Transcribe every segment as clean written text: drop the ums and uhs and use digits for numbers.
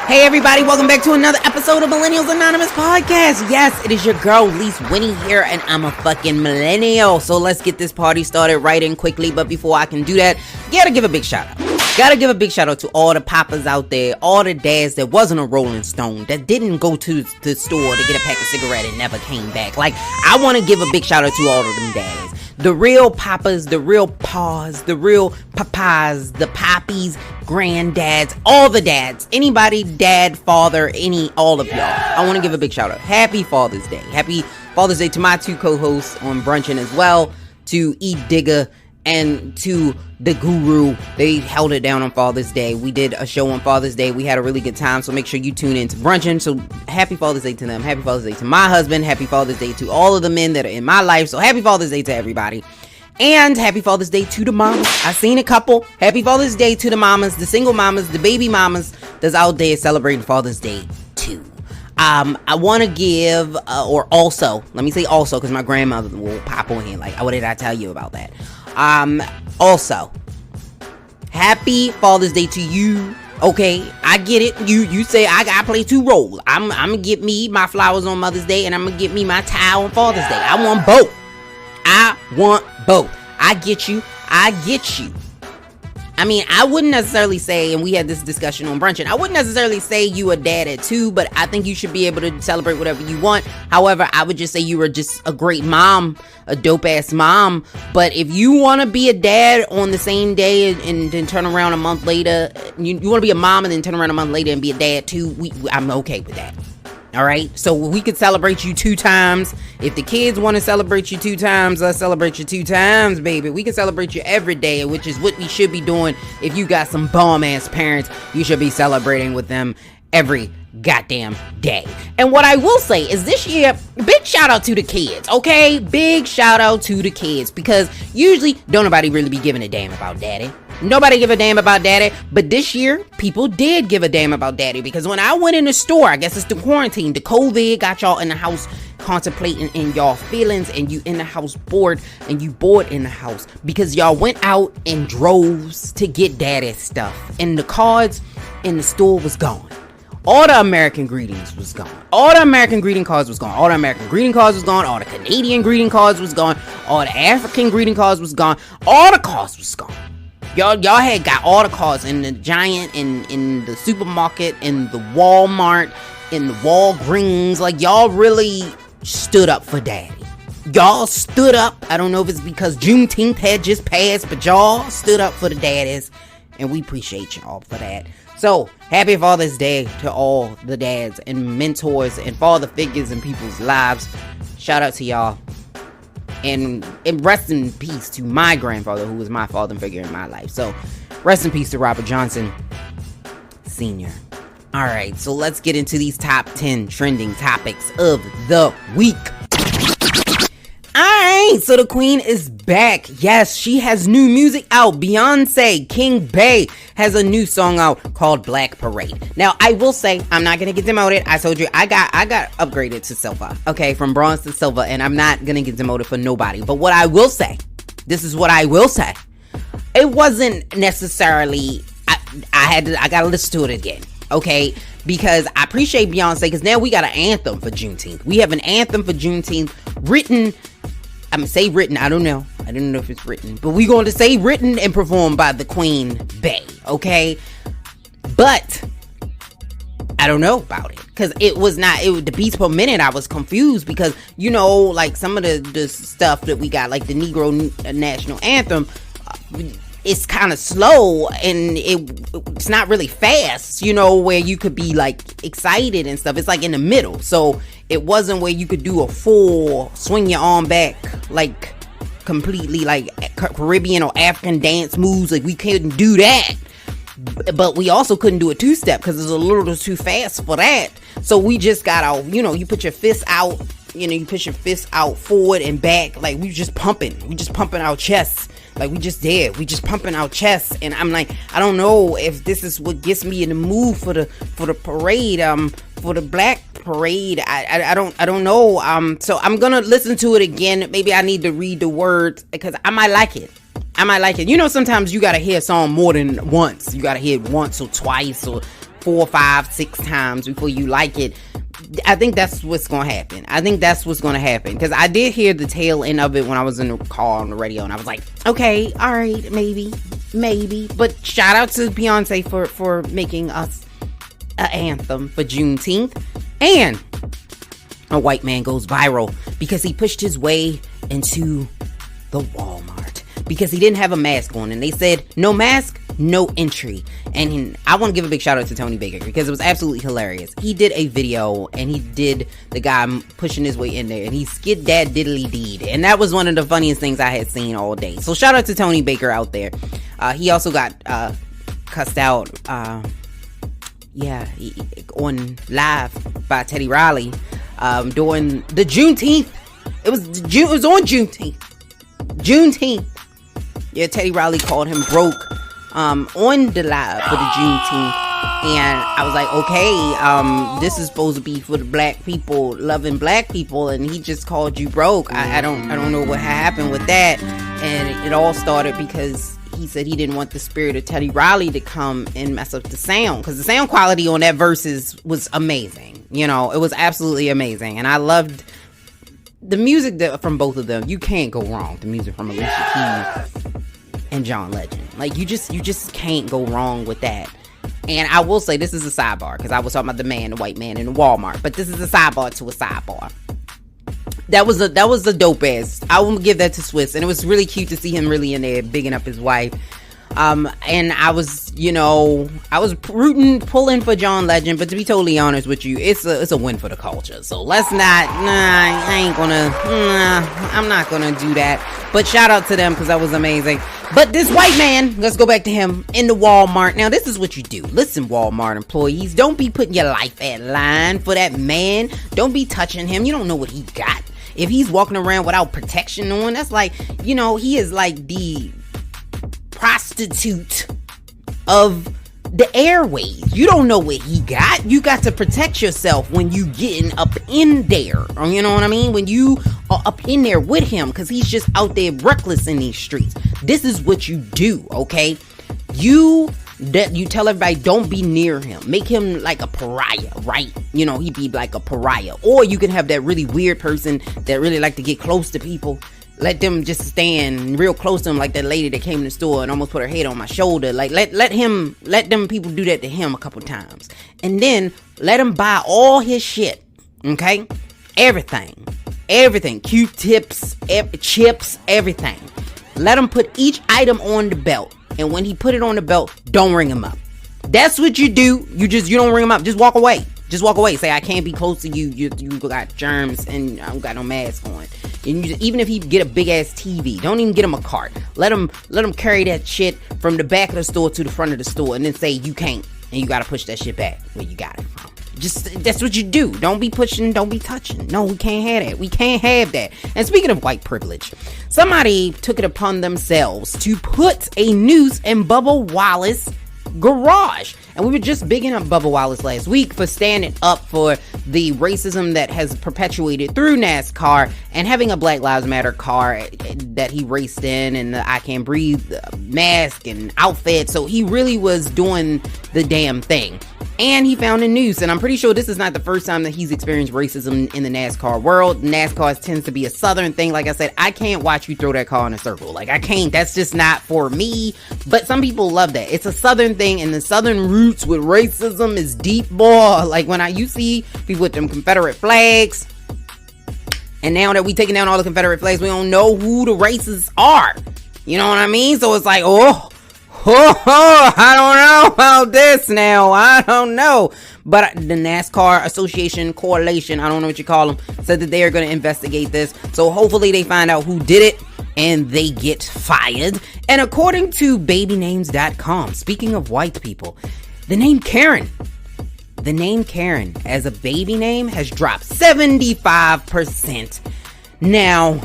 Hey everybody, welcome back to another episode of Millennials Anonymous Podcast. Yes, it is your girl, Lise Winnie here, and I'm a fucking millennial. So let's get this party started right and quickly. But before I can do that, gotta give a big shout out. Gotta give a big shout out to all the papas out there, all the dads that wasn't a Rolling Stone, that didn't go to the store to get a pack of cigarettes and never came back. Like, I want to give a big shout out to all of them dads. The real papas, the real paws, the real papas, the poppies, granddads, all the dads, anybody, dad, father, all of y'all. I want to give a big shout out. Happy Father's Day. Happy Father's Day to my two co-hosts on Brunchin' as well, to E. Digger and to the Guru. They held it down on Father's Day. We did a show on Father's Day. We had a really good time, so make sure you tune in to Brunchin'. So happy Father's Day to them. Happy Father's Day to my husband. Happy Father's Day to all of the men that are in my life. So happy Father's Day to everybody. And happy Father's Day to the mamas. I seen a couple. Happy Father's Day to the mamas, the single mamas, the baby mamas that's out there celebrating Father's Day too. I want to give, let me say also, because my grandmother will pop on here like, what did I tell you about that? Also, happy Father's Day to you. Okay, I get it. You say I gotta play two roles. I'm gonna get me my flowers on Mother's Day, and I'm gonna get me my towel on Father's Day. I want both. I get you. I mean, I wouldn't necessarily say, and we had this discussion on Brunchin', I wouldn't necessarily say you a dad at two, but I think you should be able to celebrate whatever you want. However, I would just say you were just a great mom, a dope ass mom. But if you want to be a dad on the same day and then turn around a month later, you want to be a mom and then turn around a month later and be a dad too, I'm okay with that. All right, so we could celebrate you 2 times. If the kids want to celebrate you 2 times, let's celebrate you 2 times, baby. We can celebrate you every day, which is what we should be doing. If you got some bomb-ass parents, you should be celebrating with them every goddamn day. And what I will say is this year, big shout out to the kids, okay? Big shout out to the kids, because usually don't nobody really be giving a damn about daddy. Nobody give a damn about daddy, but this year, people did give a damn about daddy, because when I went in the store, I guess it's the quarantine, the COVID got y'all in the house contemplating in y'all feelings, and you in the house bored, and you bored in the house, because y'all went out in droves to get daddy stuff, and the cards in the store was gone. All the American greetings was gone. All the American greeting cards was gone. All the American greeting cards was gone. All the Canadian greeting cards was gone. All the African greeting cards was gone. All the cards was gone. Y'all had got all the cards in the Giant, in the supermarket, in the Walmart, in the Walgreens. Like, y'all really stood up for daddy. Y'all stood up. I don't know if it's because Juneteenth had just passed, but y'all stood up for the daddies, and we appreciate y'all for that. So, happy Father's Day to all the dads and mentors and father figures in people's lives. Shout out to y'all. And rest in peace to my grandfather, who was my father figure in my life. So, rest in peace to Robert Johnson Sr. Alright, so let's get into these top 10 trending topics of the week. Alright, so the queen is back. Yes, she has new music out. Beyonce, King Bay, has a new song out called Black Parade. Now, I will say, I'm not gonna get demoted. I told you, I got upgraded to silver. Okay, from bronze to silver, and I'm not gonna get demoted for nobody. But what I will say, this is what I will say. It wasn't necessarily, I gotta listen to it again. Okay, because I appreciate Beyonce, because now we got an anthem for Juneteenth. We have an anthem for Juneteenth written. I'm gonna say written. I don't know if it's written, but we're going to say written and performed by the Queen Bey. Okay, but I don't know about it, because it was the beats per minute. I was confused, because like some of the stuff that we got, like the Negro National Anthem, it's kind of slow, and it's not really fast, where you could be like excited and stuff. It's like in the middle, so it wasn't where you could do a full swing your arm back, like completely like Caribbean or African dance moves. Like, we couldn't do that, but we also couldn't do a 2-step because it's a little too fast for that. So we just got out, you put your fists out, you push your fists out forward and back, like we just pumping our chests. Like, we just pumping our chests, and I'm like, I don't know if this is what gets me in the mood for the parade, for the Black Parade. I don't know. So I'm gonna listen to it again. Maybe I need to read the words, because I might like it. Sometimes you gotta hear a song more than once. You gotta hear it once or twice or 4, 5, 6 times before you like it. I think that's what's going to happen. Because I did hear the tail end of it when I was in the car on the radio, and I was like, okay, all right, maybe. But shout out to Beyonce for making us an anthem for Juneteenth. And a white man goes viral because he pushed his way into the Walmart because he didn't have a mask on, and they said no mask, no entry. And I want to give a big shout out to Tony Baker because it was absolutely hilarious. He did a video and he did the guy pushing his way in there, and he skid that diddly deed, and that was one of the funniest things I had seen all day. So shout out to Tony Baker out there. He also got cussed out on live by Teddy Riley during the Juneteenth. It was on Juneteenth. Yeah, Teddy Riley called him broke on the live for the Juneteenth, and I was like, okay, this is supposed to be for the black people, loving black people, and he just called you broke. I don't know what happened with that, and it all started because he said he didn't want the spirit of Teddy Riley to come and mess up the sound, because the sound quality on that verses was amazing. You know, it was absolutely amazing, and I loved the music from both of them. You can't go wrong with the music from Alicia Keys and John Legend. Like, you just can't go wrong with that. And I will say, this is a sidebar, because I was talking about the white man in the Walmart, but this is a sidebar to a sidebar. That was a dope ass. I will give that to Swiss, and it was really cute to see him really in there bigging up his wife. And I was pulling for John Legend, but to be totally honest with you, it's a win for the culture. So let's not, I'm not gonna do that. But shout out to them, because that was amazing. But this white man, let's go back to him in the Walmart. Now, this is what you do. Listen, Walmart employees, don't be putting your life at line for that man. Don't be touching him. You don't know what he got. If he's walking around without protection on, that's like, he is like the prostitute of the airways. You don't know what he got. You got to protect yourself when you getting up in there. You know what I mean? When you are up in there with him, because he's just out there reckless in these streets. This is what you do, okay? You tell everybody, don't be near him. Make him like a pariah, right? He'd be like a pariah. Or you can have that really weird person that really like to get close to people. Let them just stand real close to him, like that lady that came in the store and almost put her head on my shoulder. Like, let them people do that to him a couple times. And then let him buy all his shit, okay? Everything. Q-tips, chips, everything. Let him put each item on the belt. And when he put it on the belt, don't ring him up. That's what you do. You don't ring him up. Just walk away. Say, I can't be close to you. You got germs and I don't got no mask on. And even if he get a big ass TV, don't even get him a cart. Let him carry that shit from the back of the store to the front of the store, and then say you can't, and you gotta push that shit back where you got it from. Just, that's what you do. Don't be pushing, don't be touching. No, we can't have that. We can't have that. And speaking of white privilege, somebody took it upon themselves to put a noose in Bubba Wallace garage. And we were just bigging up Bubba Wallace last week for standing up for the racism that has perpetuated through NASCAR, and having a Black Lives Matter car that he raced in, and the I Can't Breathe mask and outfit. So he really was doing the damn thing. And he found a noose, and I'm pretty sure this is not the first time that he's experienced racism in the NASCAR world. NASCAR tends to be a southern thing. Like I said, I can't watch you throw that car in a circle. Like, I can't. That's just not for me. But some people love that. It's a southern thing, and the southern roots with racism is deep, boy. Like, when you see people with them Confederate flags, and now that we taking down all the Confederate flags, we don't know who the racists are. You know what I mean? So it's like, I don't know about this now. I don't know. But the NASCAR Association Coalition, I don't know what you call them, said that they are going to investigate this. So hopefully they find out who did it and they get fired. And according to babynames.com, speaking of white people, the name Karen as a baby name has dropped 75%. Now,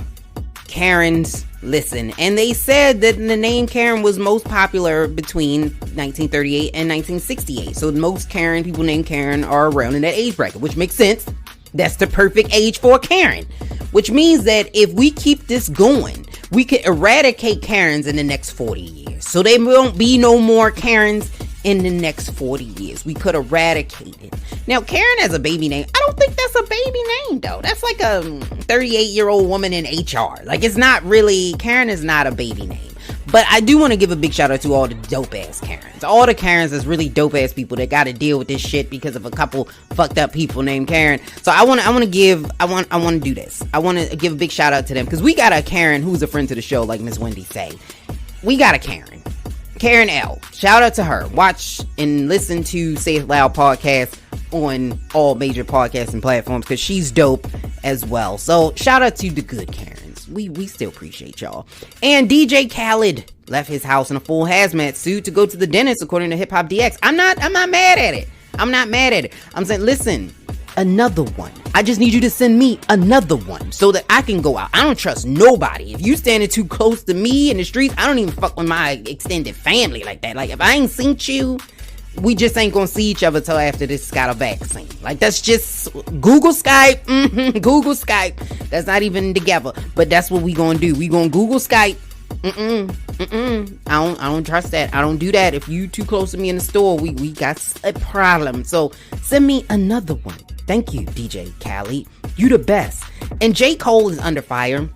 Karen's, listen, and they said that the name Karen was most popular between 1938 and 1968. So most people named Karen are around in that age bracket, which makes sense. That's the perfect age for a Karen, which means that if we keep this going, we could eradicate Karens in the next 40 years. So there won't be no more Karens in the next 40 years. We could eradicate it. Now, Karen as a baby name, I don't think that's a baby name, though. That's like a 38-year-old woman in HR. Like, it's not really, Karen is not a baby name. But I do want to give a big shout out to all the dope ass Karens. All the Karens that's really dope ass people that got to deal with this shit because of a couple fucked up people named Karen. So I want to do this. I want to give a big shout out to them because we got a Karen who's a friend to the show, like Miss Wendy say. We got a Karen L. Shout out to her. Watch and listen to Say It Loud podcast on all major podcasting platforms because she's dope as well. So shout out to the good Karens. We still appreciate y'all. And DJ Khaled left his house in a full hazmat suit to go to the dentist, according to Hip Hop DX. I'm not mad at it. I'm not mad at it. I'm saying, listen, another one. I just need you to send me another one so that I can go out. I don't trust nobody. If you standing too close to me in the streets, I don't even fuck with my extended family like that. Like, if I ain't seen you, we just ain't gonna see each other till after this got a vaccine. Like, that's just Google Skype. Google Skype. That's not even together, but that's what we gonna do. We gonna Google Skype. I don't trust that. I don't do that. If you too close to me in the store, we got a problem. So send me another one. Thank you, DJ Khaled. You the best. And J. Cole is under fire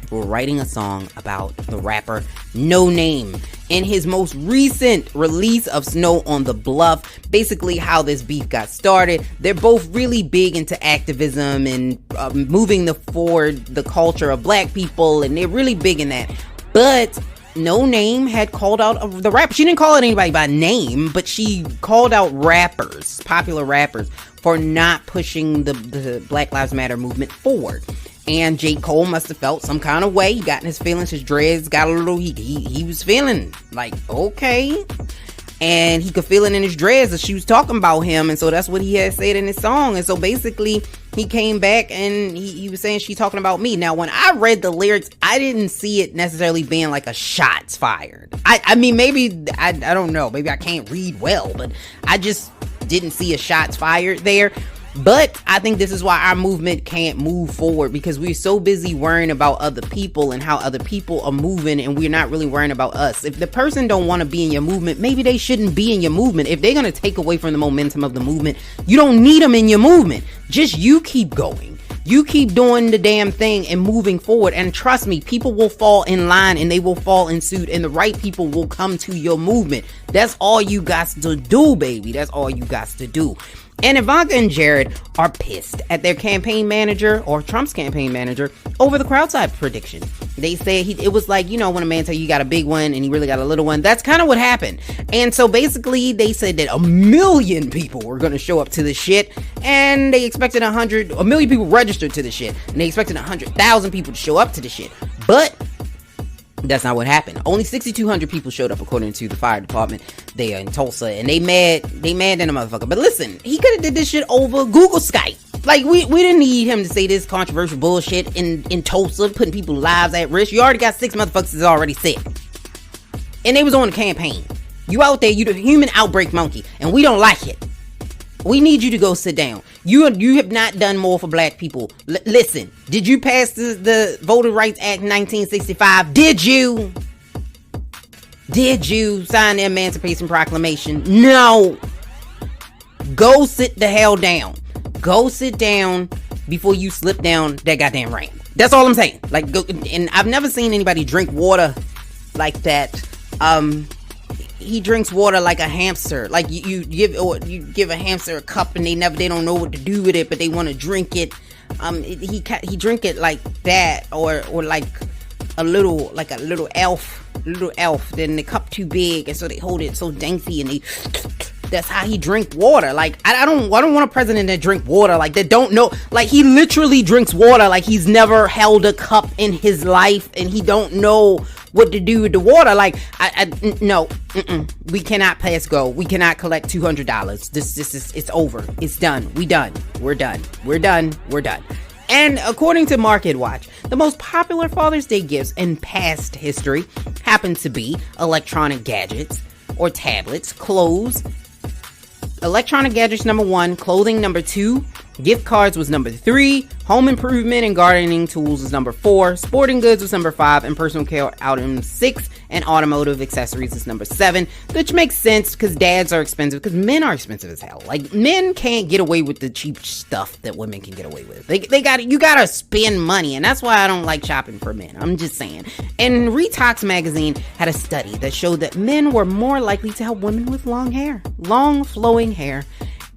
for writing a song about the rapper No Name. In his most recent release of Snow on the Bluff, basically how this beef got started. They're both really big into activism and moving forward the culture of black people, and they're really big in that. But No Name had called out the rapper. She didn't call out anybody by name, but she called out rappers, popular rappers, for not pushing the Black Lives Matter movement forward. And J. Cole must have felt some kind of way. He got in his feelings. His dreads got a little, he was feeling like, okay. And he could feel it in his dreads that she was talking about him. And so that's what he had said in his song. And so basically he came back and he was saying she's talking about me. Now, when I read the lyrics, I didn't see it necessarily being like a shots fired. I mean, maybe, I don't know. Maybe I can't read well, but I just didn't see a shots fired there. But I think this is why our movement can't move forward, because we're so busy worrying about other people and how other people are moving, and we're not really worrying about us. If the person don't want to be in your movement, maybe they shouldn't be in your movement. If they're going to take away from the momentum of the movement, you don't need them in your movement. Just you keep going. You keep doing the damn thing and moving forward. And trust me, people will fall in line and they will fall in suit, and the right people will come to your movement. That's all you got to do, baby. That's all you got to do. And Ivanka and Jared are pissed at their campaign manager, or Trump's campaign manager, over the crowd size prediction. They say it was like, you know, when a man tell you got a big one and he really got a little one. That's kind of what happened. And so basically they said that 1 million people were going to show up to the shit, and they expected 1 million people registered to the shit, and they expected 100,000 people to show up to the shit. But that's not what happened. Only 6,200 people showed up, according to the fire department there in Tulsa, and they mad in the motherfucker. But listen, he could have did this shit over Google Skype. Like, we didn't need him to say this controversial bullshit in Tulsa, putting people's lives at risk. You already got 6 motherfuckers that's already sick, and they was on the campaign. You out there, you the human outbreak monkey, and we don't like it. We need you to go sit down. You have not done more for black people. Listen, did you pass the Voting Rights Act in 1965? Did you? Did you sign the Emancipation Proclamation? No. Go sit the hell down. Go sit down before you slip down that goddamn ramp. That's all I'm saying. Like, go, and I've never seen anybody drink water like that. He drinks water like a hamster. Like you give a hamster a cup and they don't know what to do with it, but they want to drink it. He drink it like that, or like a little elf. Then the cup too big, and so they hold it so dainty, and that's how he drink water. Like, I don't want a president that drink water like that. Don't know. Like, he literally drinks water like he's never held a cup in his life, and he don't know what to do with the water. Like, no, we cannot pass go. We cannot collect $200. This is, it's over. It's done. We're done. And according to Market Watch, the most popular Father's Day gifts in past history happen to be electronic gadgets or tablets, clothes. Electronic gadgets number 1, clothing number 2, gift cards was number 3, home improvement and gardening tools was number 4, sporting goods was number 5, and personal care items 6, and automotive accessories is number 7, which makes sense because dads are expensive, because men are expensive as hell. Like, men can't get away with the cheap stuff that women can get away with. You gotta spend money, and that's why I don't like shopping for men. I'm just saying. And Retox magazine had a study that showed that men were more likely to help women with long flowing hair,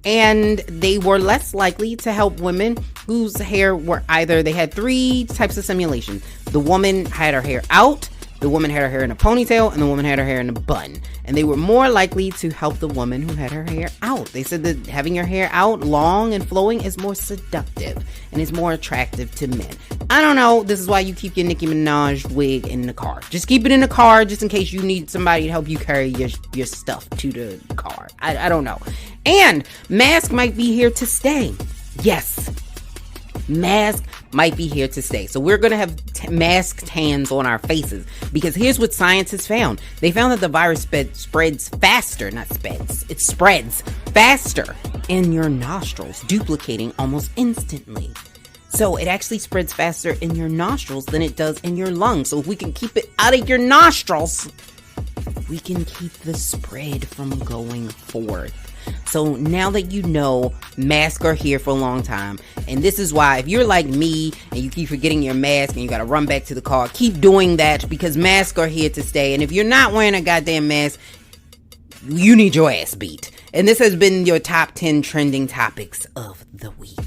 and they were less likely to help women whose hair were either, they had 3 types of simulation. The woman had her hair out, the woman had her hair in a ponytail, and the woman had her hair in a bun. And they were more likely to help the woman who had her hair out. They said that having your hair out, long and flowing, is more seductive and is more attractive to men. I don't know. This is why you keep your Nicki Minaj wig in the car. Just keep it in the car just in case you need somebody to help you carry your stuff to the car. I don't know. And mask might be here to stay. Yes. Mask might be here to stay. So we're going to have masked hands on our faces, because here's what scientists found. They found that the virus spreads faster, it spreads faster in your nostrils, duplicating almost instantly. So it actually spreads faster in your nostrils than it does in your lungs. So if we can keep it out of your nostrils, we can keep the spread from going forth. So now that you know, masks are here for a long time. And this is why, if you're like me and you keep forgetting your mask and you got to run back to the car, keep doing that, because masks are here to stay. And if you're not wearing a goddamn mask, you need your ass beat. And this has been your top 10 trending topics of the week.